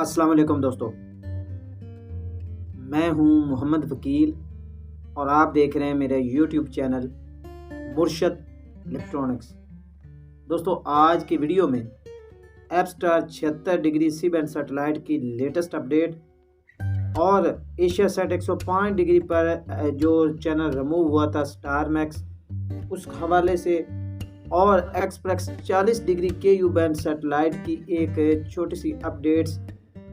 अस्सलाम वालेकुम दोस्तों, मैं हूं मोहम्मद वकील और आप देख रहे हैं मेरा यूट्यूब चैनल मुर्शद इलेक्ट्रॉनिक्स। दोस्तों, आज की वीडियो में एप्स्टार 76 डिग्री सी बैंड सैटेलाइट की लेटेस्ट अपडेट और एशिया सेट 105 डिग्री पर जो चैनल रिमूव हुआ था स्टार मैक्स, उस हवाले से और एक्सप्रेस 40 डिग्री के यू बैंड सैटेलाइट की एक छोटी सी अपडेट्स,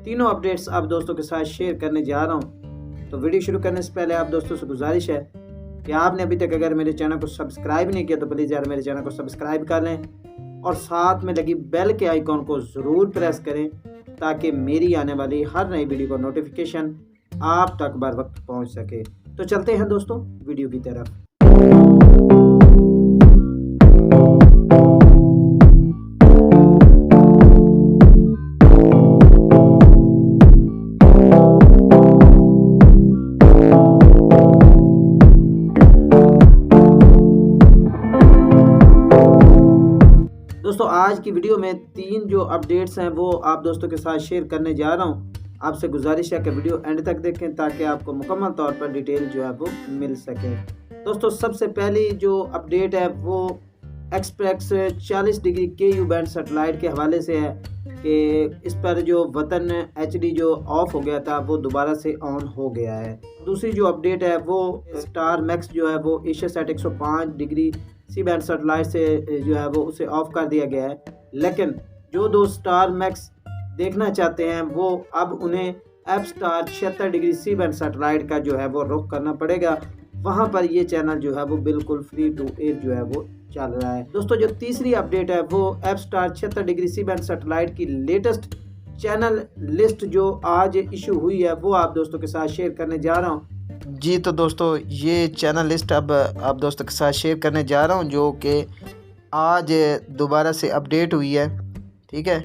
तीनों अपडेट्स आप दोस्तों के साथ शेयर करने जा रहा हूं। तो वीडियो शुरू करने से पहले आप दोस्तों से गुजारिश है कि आपने अभी तक अगर मेरे चैनल को सब्सक्राइब नहीं किया तो प्लीज़ यार मेरे चैनल को सब्सक्राइब कर लें और साथ में लगी बेल के आइकॉन को ज़रूर प्रेस करें ताकि मेरी आने वाली हर नई वीडियो का नोटिफिकेशन आप तक बर वक्त पहुँच सके। तो चलते हैं दोस्तों वीडियो की तरफ। दोस्तों, आज की वीडियो में तीन जो अपडेट्स हैं वो आप दोस्तों के साथ शेयर करने जा रहा हूं। आपसे गुजारिश है कि वीडियो एंड तक देखें ताकि आपको मुकम्मल तौर पर डिटेल जो है वो मिल सके। दोस्तों, सबसे पहली जो अपडेट है वो एक्सप्रेस 40 डिग्री के यू बैंड सैटेलाइट के हवाले से है कि इस पर जो वतन HD जो ऑफ हो गया था वो दोबारा से ऑन हो गया है। दूसरी जो अपडेट है वो स्टार मैक्स जो है वो AsiaSat 105 degree C band satellite से जो है वो उसे ऑफ कर दिया गया है, लेकिन जो दो स्टार मैक्स देखना चाहते हैं वो अब उन्हें एप्स्टार 76 डिग्री सी बैंड सैटेलाइट का जो है वो रुख करना पड़ेगा। वहां पर ये चैनल जो है वो बिल्कुल फ्री टू एयर जो है वो चल रहा है। दोस्तों, जो तीसरी अपडेट है वो एप्स्टार 76 डिग्री सी बैंड सैटेलाइट की लेटेस्ट चैनल लिस्ट जो आज इशू हुई है वो आप दोस्तों के साथ शेयर करने जा रहा हूँ। जी तो दोस्तों, ये चैनल लिस्ट अब आप दोस्तों के साथ शेयर करने जा रहा हूँ जो कि आज दोबारा से अपडेट हुई है। ठीक है,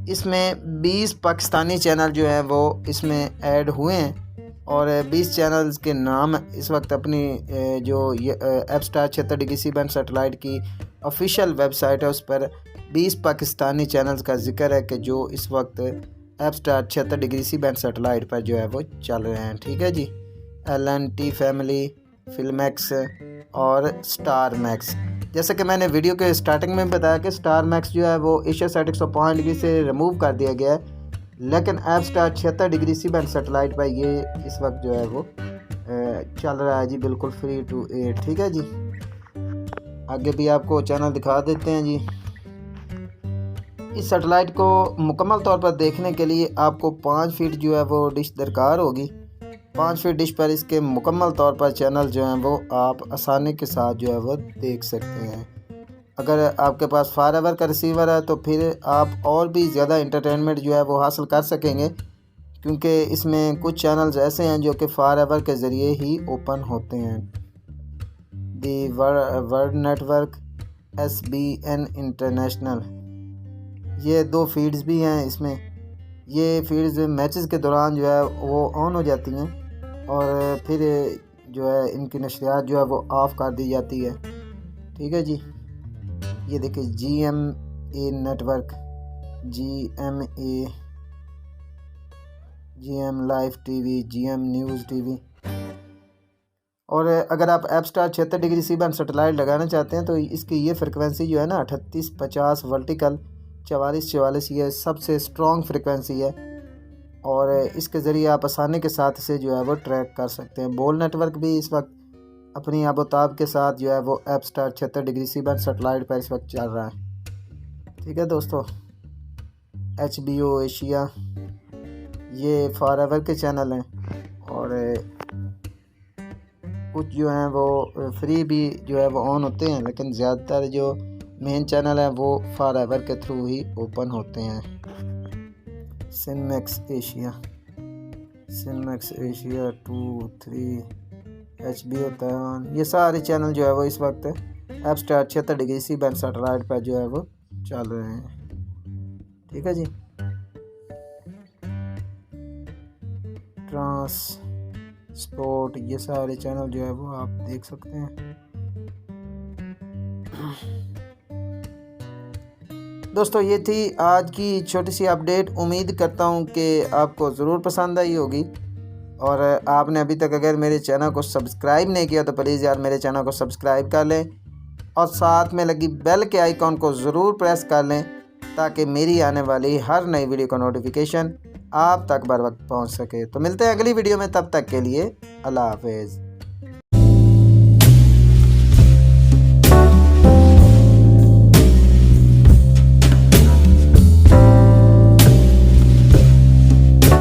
इसमें 20 पाकिस्तानी चैनल जो हैं वो इसमें ऐड हुए हैं और 20 चैनल्स के नाम इस वक्त अपनी जो एप्स्टार 76 डिग्री सी बैंड सैटेलाइट की ऑफिशियल वेबसाइट है उस पर 20 पाकिस्तानी चैनल्स का जिक्र है कि जो इस वक्त एप्स्टार 76 डिग्री सी बैंड सैटेलाइट पर जो है वो चल रहे हैं। ठीक है जी, LNT फैमिली, फिल्मैक्स और स्टार मैक्स। जैसे कि मैंने वीडियो के स्टार्टिंग में बताया कि स्टार मैक्स जो है वो एशिया सेट 105 डिग्री से रिमूव कर दिया गया है, लेकिन एप्स्टार 76 डिग्री सी बैंड सैटेलाइट पर ये इस वक्त जो है वो चल रहा है जी, बिल्कुल फ्री टू एयर। ठीक है जी, आगे भी आपको चैनल दिखा देते हैं जी। इस सैटेलाइट को मुकम्मल तौर पर देखने के लिए आपको 5 फीट जो है वो डिश दरकार होगी। 5 फीट डिश पर इसके मुकम्मल तौर पर चैनल जो हैं वो आप आसानी के साथ जो है वो देख सकते हैं। अगर आपके पास फार एवर का रिसीवर है तो फिर आप और भी ज़्यादा इंटरटेनमेंट जो है वो हासिल कर सकेंगे, क्योंकि इसमें कुछ चैनल्स ऐसे हैं जो कि फार एवर के ज़रिए ही ओपन होते हैं। The world network, SBN international, ये 2 फीड्स भी हैं इसमें। ये फीड्स मैचेस के दौरान जो है वो ऑन हो जाती हैं और फिर जो है इनकी नशरियात जो है वो ऑफ़ कर दी जाती है। ठीक है जी, ये देखिए GMA network, GM live TV, GM news TV। और अगर आप एप्स्टार 76 डिग्री सी बैंड सैटेलाइट लगाना चाहते हैं तो इसकी ये फ्रिक्वेंसी जो है ना 3850 वर्टिकल 4444, ये सबसे स्ट्रॉन्ग फ्रिक्वेंसी है और इसके ज़रिए आप आसानी के साथ इसे जो है वो ट्रैक कर सकते हैं। बोल नेटवर्क भी इस वक्त अपनी आबोताब के साथ जो है वो एप्स्टार 76 डिग्री सी बैंड सैटेलाइट पर इस वक्त चल रहा है। ठीक है दोस्तों, HBO एशिया, ये फॉर एवर के चैनल हैं और कुछ जो हैं वो फ्री भी जो है वो ऑन होते हैं, लेकिन ज़्यादातर जो मेन चैनल है वो फॉर एवर के थ्रू ही ओपन होते हैं। सिनमैक्स एशिया 2, 3, HBO ताइवान, ये सारे चैनल जो है वो इस वक्त एप्स्टार 76 डिग्री सी बैंड सैटेलाइट पर जो है वो चल रहे हैं। ठीक है जी, ट्रांसपोर्ट, ये सारे चैनल जो है वो आप देख सकते हैं। दोस्तों ये थी आज की छोटी सी अपडेट। उम्मीद करता हूँ कि आपको ज़रूर पसंद आई होगी। और आपने अभी तक अगर मेरे चैनल को सब्सक्राइब नहीं किया तो प्लीज़ यार मेरे चैनल को सब्सक्राइब कर लें और साथ में लगी बेल के आइकॉन को ज़रूर प्रेस कर लें ताकि मेरी आने वाली हर नई वीडियो का नोटिफिकेशन आप तक बर वक्त पहुँच सके। तो मिलते हैं अगली वीडियो में, तब तक के लिए अल्लाह हाफिज़।